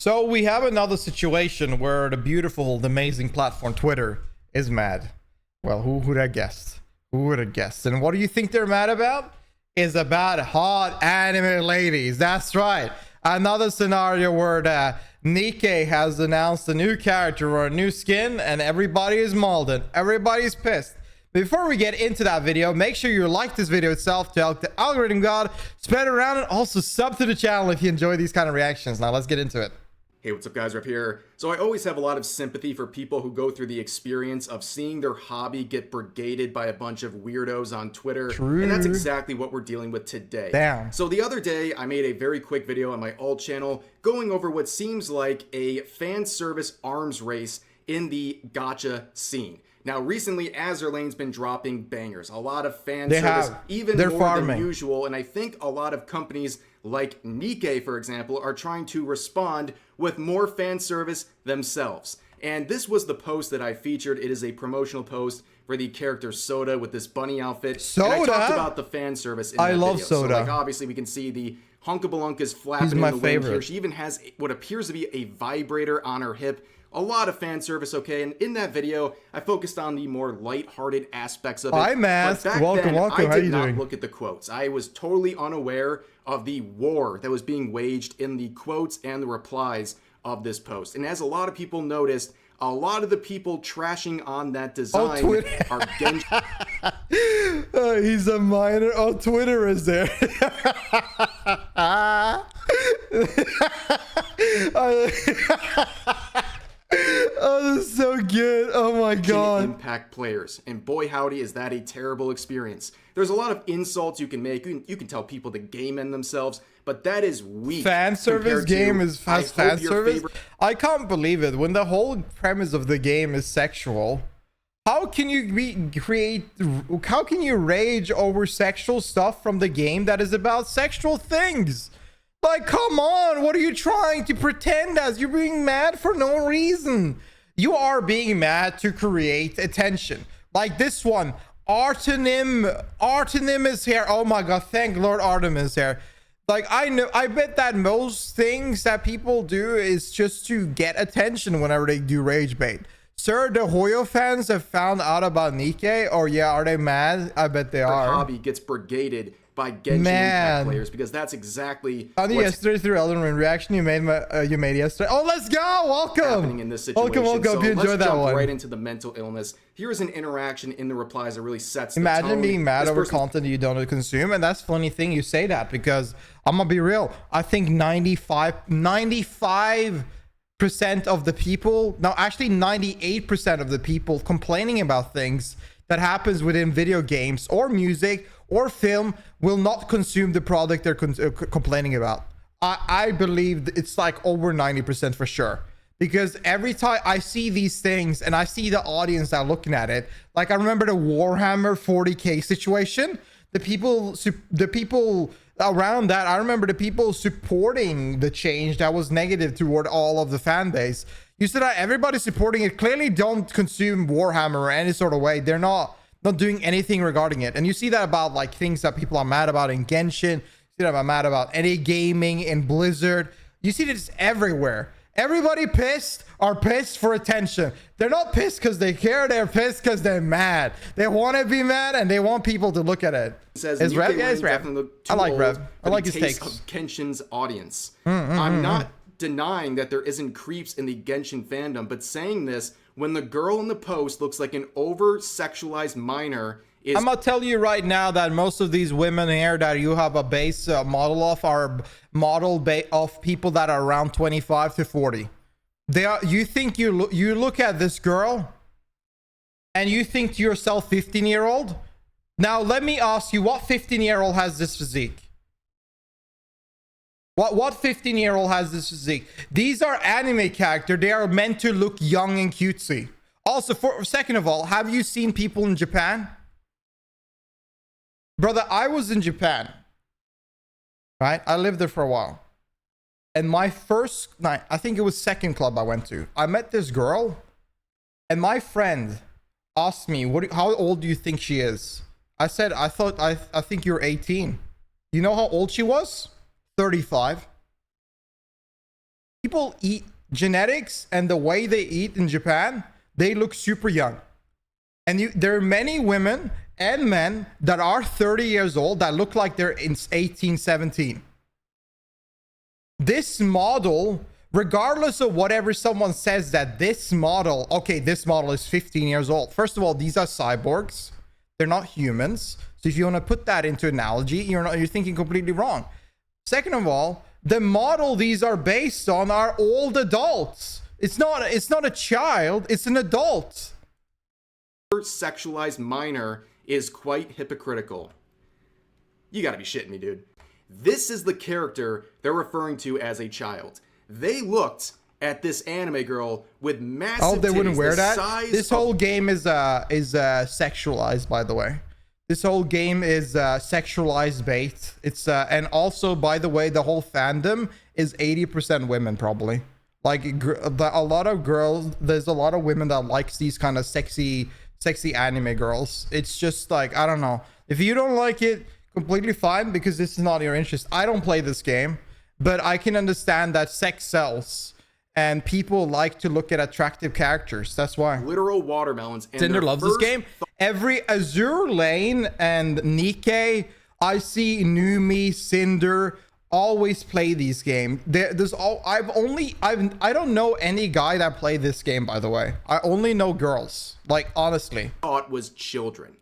So we have another situation where the beautiful, the amazing platform Twitter is mad. Well, who would have guessed? Who would have guessed? And what do you think they're mad about? Is about hot anime ladies. That's right. Another scenario where Nikke has announced a new character or a new skin and everybody is mauled. Everybody's pissed. Before we get into that video, make sure you like this video itself to help the algorithm god spread around, and also sub to the channel if you enjoy these kind of reactions. Now let's get into it. Hey, what's up guys, Rep here. So I always have a lot of sympathy for people who go through the experience of seeing their hobby get brigaded by a bunch of weirdos on Twitter. True. And that's exactly what we're dealing with today. Damn. So the other day, I made a very quick video on my alt channel going over what seems like a fan service arms race in the gacha scene. Now, recently, Azerlane's been dropping bangers. A lot of fan service, even more than usual. And I think a lot of companies like Nikke, for example, are trying to respond with more fan service themselves. And this was the post that I featured. It is a promotional post for the character Soda with this bunny outfit. Soda? And I talked about the fan service in that video. Love Soda. So, like, obviously, we can see the hunkabalunkas flapping in the wind here. She even has what appears to be a vibrator on her hip. A lot of fan service, okay? And in that video, I focused on the more lighthearted aspects of it. Hi, Mask. Welcome. I did not look at the quotes. I was totally unaware of the war that was being waged in the quotes and the replies of this post. And as a lot of people noticed, a lot of the people trashing on that design are Genshin. He's a minor. Oh, Twitter is there. Oh, this is so good. Oh my god. Impact players, and boy howdy is that a terrible experience. There's a lot of insults you can make. You can tell people to game in themselves, but that is weak. Fan service game has fan service. I can't believe it. When the whole premise of the game is sexual, how can you how can you rage over sexual stuff from the game that is about sexual things? Like, come on, what are you trying to pretend as? You're being mad for no reason. You are being mad to create attention. Like this one, Artenim is here. Oh my god, thank Lord Artem is here. Like, I bet that most things that people do is just to get attention whenever they do rage bait. Sir, the Hoyo fans have found out about Nikke, or yeah, are they mad? I bet they are. The hobby gets brigaded by Genshin Impact players, because that's exactly on the yesterday through Elden Ring reaction you made yesterday. Oh, let's go. Welcome. Happening in this situation. Welcome. So you enjoyed that one. Right into the mental illness. Here is an interaction in the replies that really sets the Imagine tone. being mad over content you don't consume, and that's funny thing you say that, because I'm gonna be real. I think 95% of the people, no, actually 98% of the people complaining about things that happens within video games or music or film will not consume the product they're complaining about. I believe it's like over 90% for sure, because every time I see these things and I see the audience that are looking at it, like I remember the Warhammer 40k situation, the people around that, I remember the people supporting the change that was negative toward all of the fan base. You said that everybody supporting it clearly don't consume Warhammer or any sort of way. They're not doing anything regarding it. And you see that about like things that people are mad about in Genshin. You see that I'm mad about any gaming in Blizzard. You see this everywhere. Everybody are pissed for attention. They're not pissed because they care. They're pissed because they're mad. They want to be mad and they want people to look at it. Is Rev? Yeah, it's Rev. I like Rev. I like his takes. Of Genshin's audience. I'm not denying that there isn't creeps in the Genshin fandom, but saying this when the girl in the post looks like an over-sexualized minor is... I'm gonna tell you right now that most of these women here that you have a base model of are of people that are around 25 to 40. They are. You think you look at this girl and you think to yourself, 15-year-old? Now let me ask you, what 15-year-old has this physique? What 15-year-old has this physique? These are anime characters. They are meant to look young and cutesy. Also, second of all, have you seen people in Japan? Brother, I was in Japan, right? I lived there for a while. And my first night, I think it was second club I went to, I met this girl. And my friend asked me, how old do you think she is? I said, I think you're 18. You know how old she was? 35. People eat genetics and the way they eat in Japan, they look super young. And there are many women and men that are 30 years old that look like they're in 18, 17. This model, regardless of whatever someone says, that this model, okay, this model is 15 years old. First of all, these are cyborgs. They're not humans. So if you want to put that into analogy, you're thinking completely wrong. Second of all, the model these are based on are old adults. It's not a child, it's an adult. Sexualized minor is quite hypocritical. You gotta be shitting me, dude. This is the character they're referring to as a child. They looked at this anime girl with massive Oh, they titties, wouldn't wear that? This whole game is sexualized, by the way. This whole game is sexualized bait. It's and also, by the way, the whole fandom is 80% women, probably. Like a lot of girls, there's a lot of women that likes these kind of sexy anime girls. It's just like, I don't know. If you don't like it, completely fine, because this is not your interest. I don't play this game, but I can understand that sex sells. And people like to look at attractive characters. That's why. Literal watermelons. And Tinder loves this game. Every Azure Lane and Nikke, I see Numi, Cinder, always play these games. I don't know any guy that played this game, by the way. I only know girls. Like, honestly. Thought was children.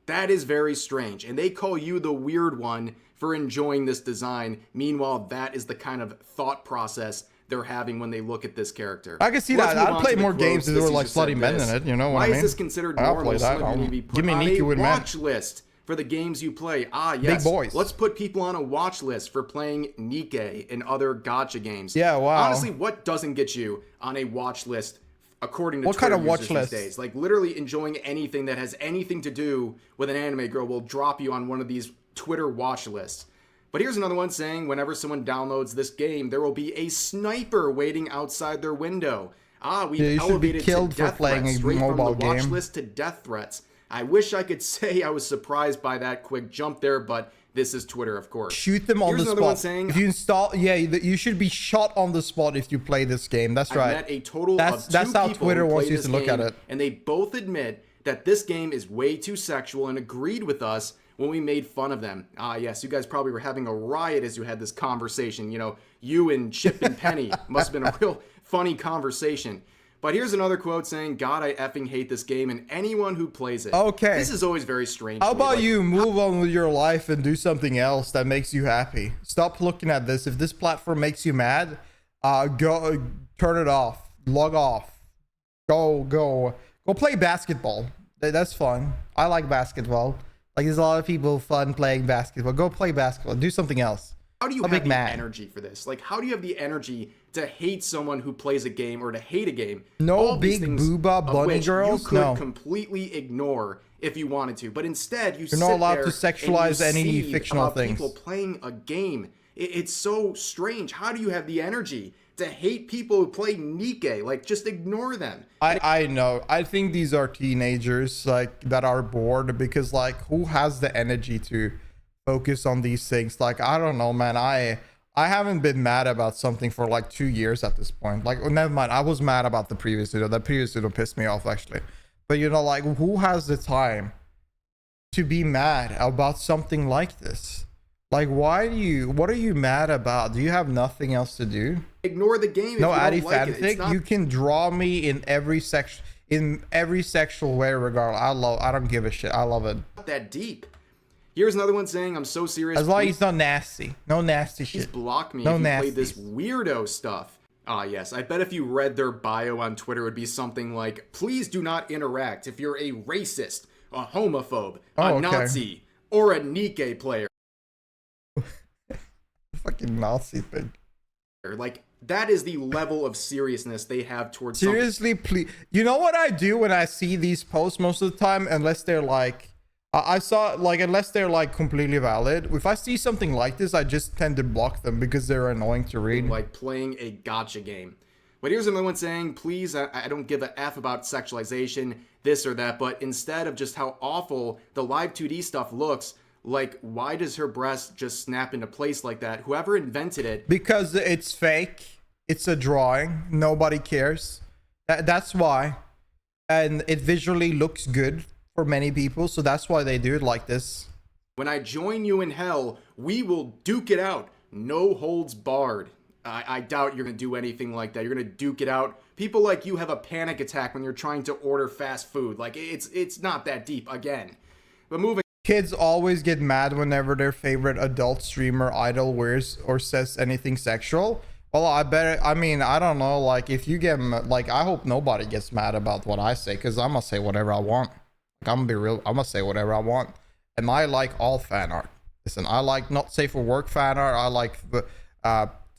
That is very strange. And they call you the weird one for enjoying this design. Meanwhile, that is the kind of thought process they're having when they look at this character. I can see that. I'd play more games if there were like slutty men in it. You know what I mean? Why is this considered normal? Some of you need to be put on a watch list for the games you play. Ah, yes. Big boys. Let's put people on a watch list for playing Nikke and other gacha games. Yeah, wow. Honestly, what doesn't get you on a watch list according to what Twitter kind of watch list? These days? Like literally enjoying anything that has anything to do with an anime girl will drop you on one of these Twitter watch lists. But here's another one saying whenever someone downloads this game, there will be a sniper waiting outside their window. Ah, we've elevated to death threats, straight from the watch list to death threats. I wish I could say I was surprised by that quick jump there, but this is Twitter, of course. Shoot them on the spot. If you install, yeah, you should be shot on the spot if you play this game. That's right. I met a total of two how people Twitter who wants played you this to look game, at it. and they both admit that this game is way too sexual and agreed with us when we made fun of them. Ah, yes, you guys probably were having a riot as you had this conversation. You know, you and Chip and Penny must have been a real funny conversation. But here's another quote saying, God, I effing hate this game and anyone who plays it. Okay. This is always very strange. How about you move on with your life and do something else that makes you happy? Stop looking at this. If this platform makes you mad, go turn it off. Log off. Go play basketball. That's fun. I like basketball. Like, there's a lot of people fun playing basketball. Go play basketball. Do something else. How do you have the energy for this? Like, how do you have the energy to hate someone who plays a game or to hate a game? No big booba bunny girls. You could completely ignore if you wanted to, but instead you're not allowed to sexualize any fictional things. People playing a game. It's so strange. How do you have the energy to hate people who play Nikke? Like, just ignore them. I know. I think these are teenagers like that are bored because like who has the energy to focus on these things? Like, I don't know, man. I haven't been mad about something for like 2 years at this point. Like, never mind. I was mad about the previous video. That previous video pissed me off actually. But you know, like, who has the time to be mad about something like this? Like, what are you mad about? Do you have nothing else to do? Ignore the game. No, Addy fanfic. You can draw me in every sexual way, regardless. I don't give a shit. I love it. Not that deep. Here's another one saying, I'm so serious. As long as he's not nasty. No nasty shit. Please block me if you play this weirdo stuff. Ah, yes. I bet if you read their bio on Twitter, it would be something like, please do not interact if you're a racist, a homophobe, a Nazi, or a Nikke player. Fucking Nazi thing. Like, that is the level of seriousness they have towards seriously something. Please, you know what I do when I see these posts most of the time, unless they're like unless they're like completely valid. If I see something like this, I just tend to block them because they're annoying to read. Like playing a gacha game. But here's another one saying, please, I don't give a F about sexualization, this or that, but instead of just how awful the live 2D stuff looks, like, why does her breast just snap into place like that? Whoever invented it. Because it's fake. It's a drawing. Nobody cares. That's why. And it visually looks good for many people, so that's why they do it like this. When I join you in hell, we will duke it out. No holds barred. I doubt you're going to do anything like that. You're going to duke it out. People like you have a panic attack when you're trying to order fast food. Like, it's not that deep, again. But moving... Kids always get mad whenever their favorite adult streamer idol wears or says anything sexual. Well, I don't know. Like, if you get... Like, I hope nobody gets mad about what I say, because I'm going to say whatever I want. Like, I'm going to be real. I'm going to say whatever I want. And I like all fan art. Listen, I like not safe for work fan art. I like...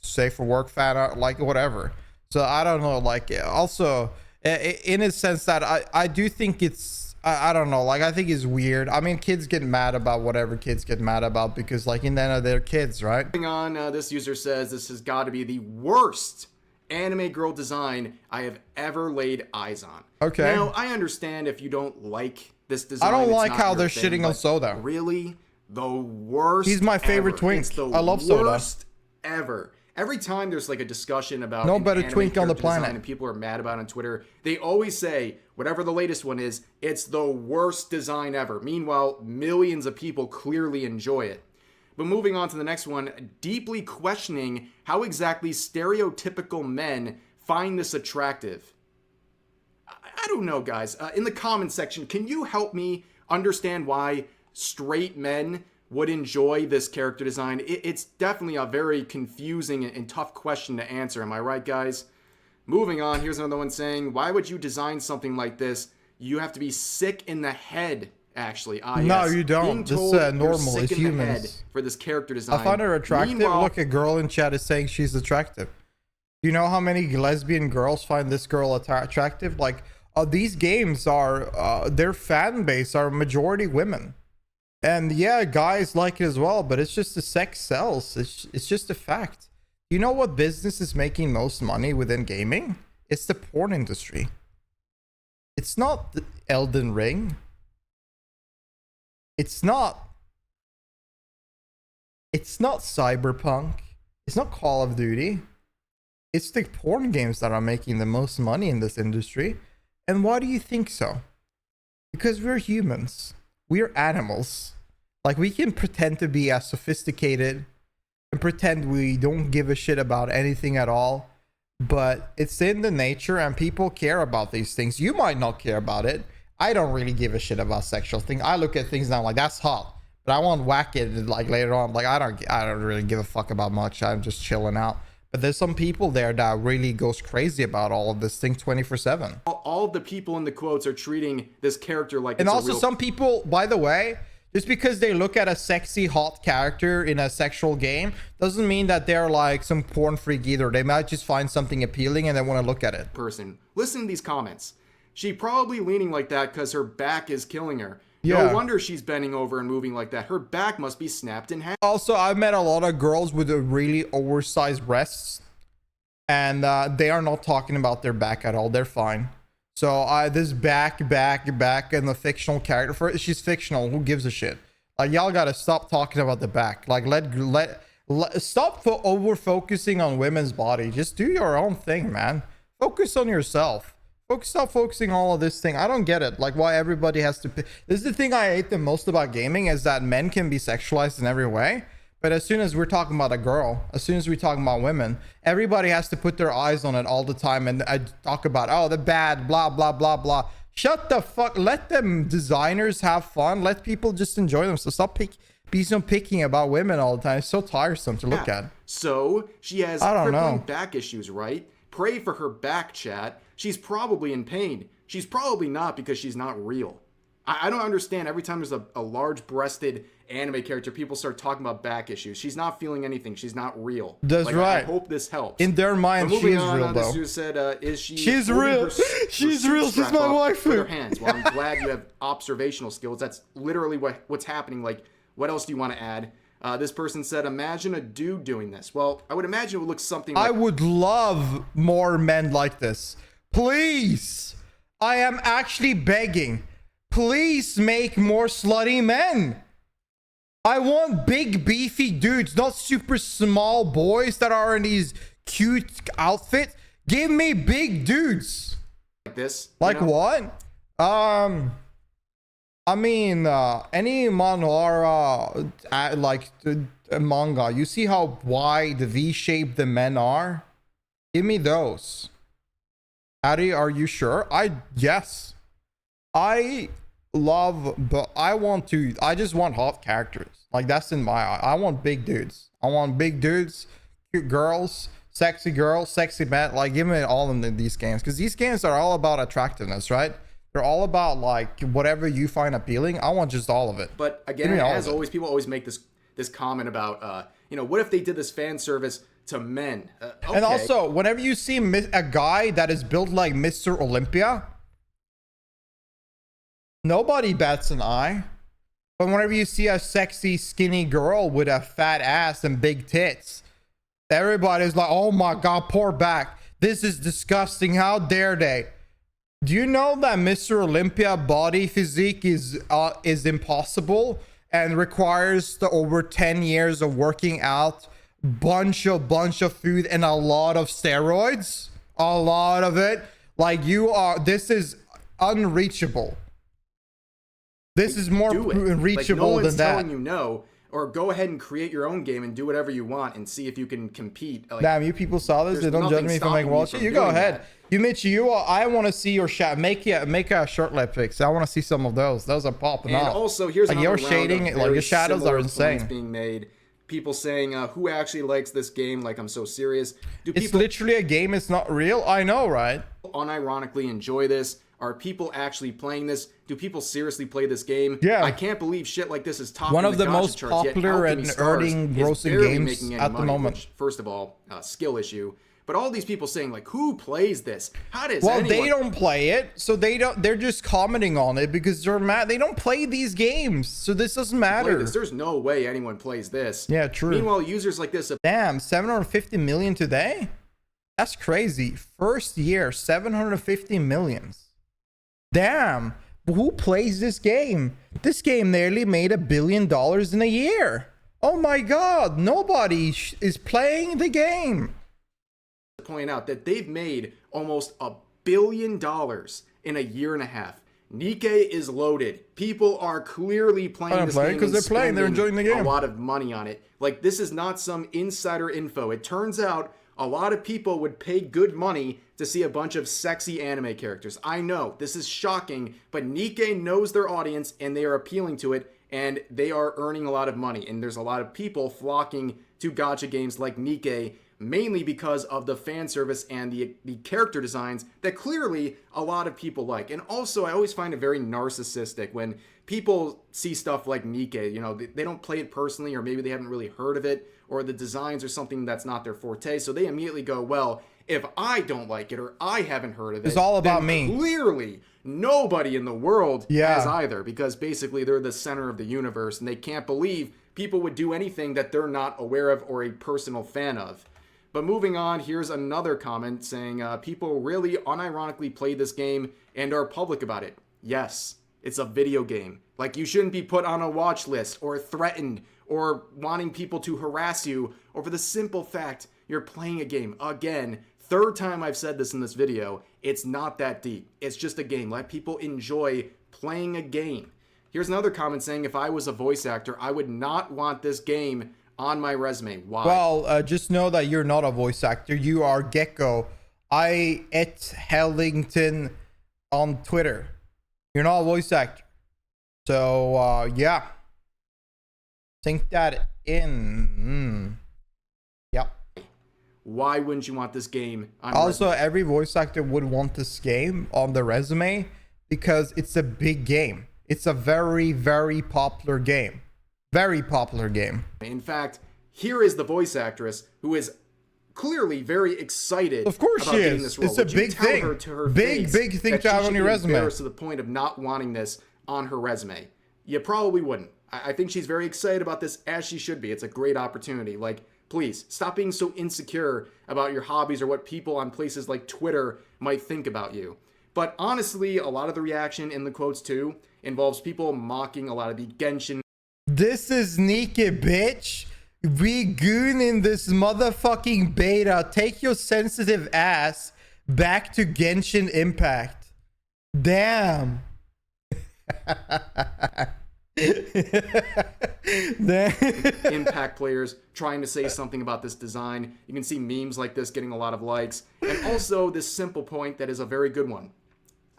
safe for work fan art, like whatever. So I don't know, like, also in a sense that I do think it's I don't know, like, I think it's weird. I mean, kids get mad about whatever kids get mad about, because like in the end they're kids, right? Moving on, this user says this has got to be the worst anime girl design I have ever laid eyes on. Okay, now I understand if you don't like this design. I don't like how they're shitting on Soda. Really, the worst. He's my favorite ever. twink. It's the I love Soda. Worst ever. Every time there's like a discussion about no better twink on the planet and people are mad about it on Twitter, they always say, whatever the latest one is, it's the worst design ever. Meanwhile, millions of people clearly enjoy it. But moving on to the next one, deeply questioning how exactly stereotypical men find this attractive. I don't know, guys. In the comment section, can you help me understand why straight men would enjoy this character design? It's definitely a very confusing and tough question to answer. Am I right, guys? Moving on, here's another one saying, why would you design something like this? You have to be sick in the head, actually. No, yes. you don't. This is normal. It's humans. For this character design. I find her attractive. Look, a girl in chat is saying she's attractive. You know how many lesbian girls find this girl attractive? Like, these games are, their fan base are majority women. And yeah, guys like it as well, but it's just the sex sells. It's just a fact. You know what business is making most money within gaming? It's the porn industry. It's not the Elden Ring. It's not Cyberpunk. It's not Call of Duty. It's the porn games that are making the most money in this industry. And why do you think so? Because we're humans. We're animals. Like, we can pretend to be as sophisticated and pretend we don't give a shit about anything at all, but it's in the nature and people care about these things. You might not care about it. I don't really give a shit about sexual things. I look at things now like, that's hot, but I won't whack it like later on. Like, I don't really give a fuck about much. I'm just chilling out. But there's some people there that really goes crazy about all of this thing 24/7. All of the people in the quotes are treating this character like and also some people, by the way, just because they look at a sexy hot character in a sexual game doesn't mean that they're like some porn freak either. They might just find something appealing and they want to look at it. Person, listen to these comments. She probably leaning like that because her back is killing her. Yeah. No wonder she's bending over and moving like that. Her back must be snapped in half. Also, I've met a lot of girls with a really oversized breasts, and they are not talking about their back at all. They're fine. So this back, and the fictional character, she's fictional. Who gives a shit? Like, y'all gotta stop talking about the back. Like, stop over focusing on women's body. Just do your own thing, man. Focus on yourself. Stop focusing all of this thing. I don't get it. Like, why everybody has to... This is the thing I hate the most about gaming, is that men can be sexualized in every way. But as soon as we're talking about a girl, as soon as we're talking about women, everybody has to put their eyes on it all the time. And I talk about, oh, the bad, blah, blah, blah, blah. Shut the fuck. Let them designers have fun. Let people just enjoy them. So stop be so picky about women all the time. It's so tiresome to look at. So she has crippling back issues, right? Pray for her back, chat. She's probably in pain. She's probably not, because she's not real. I don't understand. Every time there's a large-breasted anime character, people start talking about back issues. She's not feeling anything. She's not real. That's right. I hope this helps. In their mind, she is real, though. This said, is she... She's real. She's real. She's my wife. With her hands. Well, I'm glad you have observational skills. That's literally what's happening. Like, what else do you want to add? This person said, imagine a dude doing this. Well, I would imagine it would look something like... I would love more men like this. Please. I am actually begging. Please make more slutty men. I want big, beefy dudes, not super small boys that are in these cute outfit. Give me big dudes. Like this. Like what? I mean, any manhwa, manga, you see how wide V-shaped the men are? Give me those. Addy, are you sure? Yes. I just want hot characters. Like, that's in my eye. I want big dudes. I want big dudes, cute girls, sexy men. Like, give me all in these games. Because these games are all about attractiveness, right? They're all about, like, whatever you find appealing. I want just all of it. But again, as always, people always make this comment about, what if they did this fan service to men? Okay. And also, whenever you see a guy that is built like Mr. Olympia, nobody bats an eye. But whenever you see a sexy, skinny girl with a fat ass and big tits, everybody's like, oh my God, poor back. This is disgusting. How dare they? Do you know that Mr. Olympia body physique is impossible and requires over 10 years of working out, bunch of food, and a lot of steroids? A lot of it. Like, this is unreachable. This is more reachable like, no than that. telling you no, or go ahead and create your own game and do whatever you want and see if you can compete. Like, damn, you people saw this. They don't judge me for making watch it. You go ahead. That. You Mitch, I want to see your shot. Make a short lip pics. I want to see some of those. Those are popping and up. Also, here's like your shading, like your shadows are insane. Being made. People saying, who actually likes this game? Like, I'm so serious. It's literally a game. It's not real. I know, right? Unironically enjoy this. Are people actually playing this? Do people seriously play this game? Yeah. I can't believe shit like this is top one of the most popular and earning grossing games at the moment. Which, first of all, skill issue. But all these people saying, like, who plays this? How does they don't play it, so they're just commenting on it because they're mad. They don't play these games, so this doesn't matter. There's no way anyone plays this. Yeah, true. Meanwhile, users like this. Damn, 750 million today? That's crazy. First year, 750 millions. Damn, who plays this game? This game nearly made $1 billion in a year. Oh my God, nobody is playing the game. Point out that they've made almost $1 billion in a year and a half. Nikke is loaded. People are clearly playing this game because they're playing. They're enjoying the game. A lot of money on it. Like, this is not some insider info. It turns out a lot of people would pay good money to see a bunch of sexy anime characters. I know this is shocking, but Nikke knows their audience and they are appealing to it, and they are earning a lot of money. And there's a lot of people flocking to gacha games like Nikke, mainly because of the fan service and the character designs that clearly a lot of people like. And also, I always find it very narcissistic when people see stuff like Nikke. They don't play it personally, or maybe they haven't really heard of it, or the designs are something that's not their forte. So they immediately go, well, if I don't like it or I haven't heard of it, it's all about me. Clearly, nobody in the world has either, because basically they're the center of the universe and they can't believe people would do anything that they're not aware of or a personal fan of. But moving on, here's another comment saying, people really unironically play this game and are public about it. Yes, it's a video game. Like, you shouldn't be put on a watch list or threatened or wanting people to harass you over the simple fact you're playing a game. Again, third time I've said this in this video, it's not that deep. It's just a game. Let people enjoy playing a game. Here's another comment saying, if I was a voice actor, I would not want this game on my resume. Why? Well, just know that you're not a voice actor. You are Gecko. Hellington on Twitter. You're not a voice actor. So, yeah. Think that in. Yep. Why wouldn't you want this game on also, every voice actor would want this game on the resume because it's a big game. It's a very, very popular game. Very popular game. In fact, here is the voice actress who is clearly very excited. Of course about she getting is. This role. It's a big thing. Big thing to have on your resume. Embarrassed to the point of not wanting this on her resume. You probably wouldn't. I think she's very excited about this, as she should be. It's a great opportunity. Like, please stop being so insecure about your hobbies or what people on places like Twitter might think about you. But honestly, a lot of the reaction in the quotes too involves people mocking a lot of the Genshin. This is Nikke, bitch. We goon in this motherfucking beta. Take your sensitive ass back to Genshin Impact. Damn. Impact players trying to say something about this design. You can see memes like this getting a lot of likes. And also this simple point that is a very good one.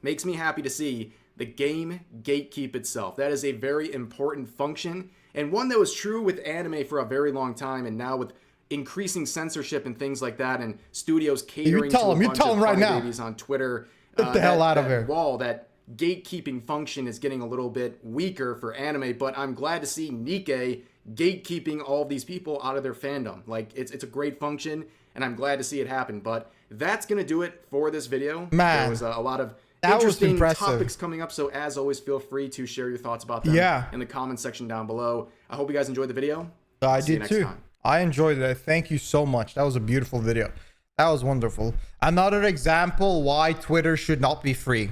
Makes me happy to see the game gatekeep itself. That is a very important function, and one that was true with anime for a very long time, and now with increasing censorship and things like that, and studios catering to a bunch of crybabies on Twitter. Get the hell out of here. That gatekeeping function is getting a little bit weaker for anime, but I'm glad to see Nikke gatekeeping all of these people out of their fandom. Like, it's a great function, and I'm glad to see it happen. But that's gonna do it for this video. Man, there was a lot of interesting topics coming up, so as always, feel free to share your thoughts about them in the comment section down below. I hope you guys enjoyed the video. I did too. I enjoyed it. Thank you so much. That was a beautiful video. That was wonderful. Another example why Twitter should not be free,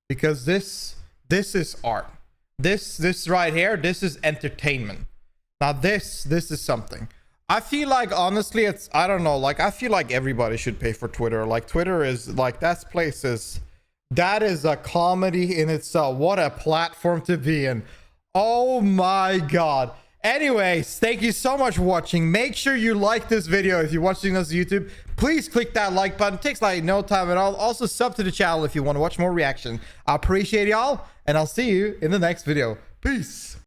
because this is art. This right here, this is entertainment. Now this is something. I feel like, honestly, I don't know, like, I feel like everybody should pay for Twitter. Like, Twitter is like, that is a comedy in itself. What a platform to be in. Oh my god. Anyways, thank you so much for watching. Make sure you like this video if you're watching this on YouTube. Please click that like button. It takes like no time at all. Also sub to the channel if you want to watch more reaction. I appreciate y'all, and I'll see you in the next video. Peace.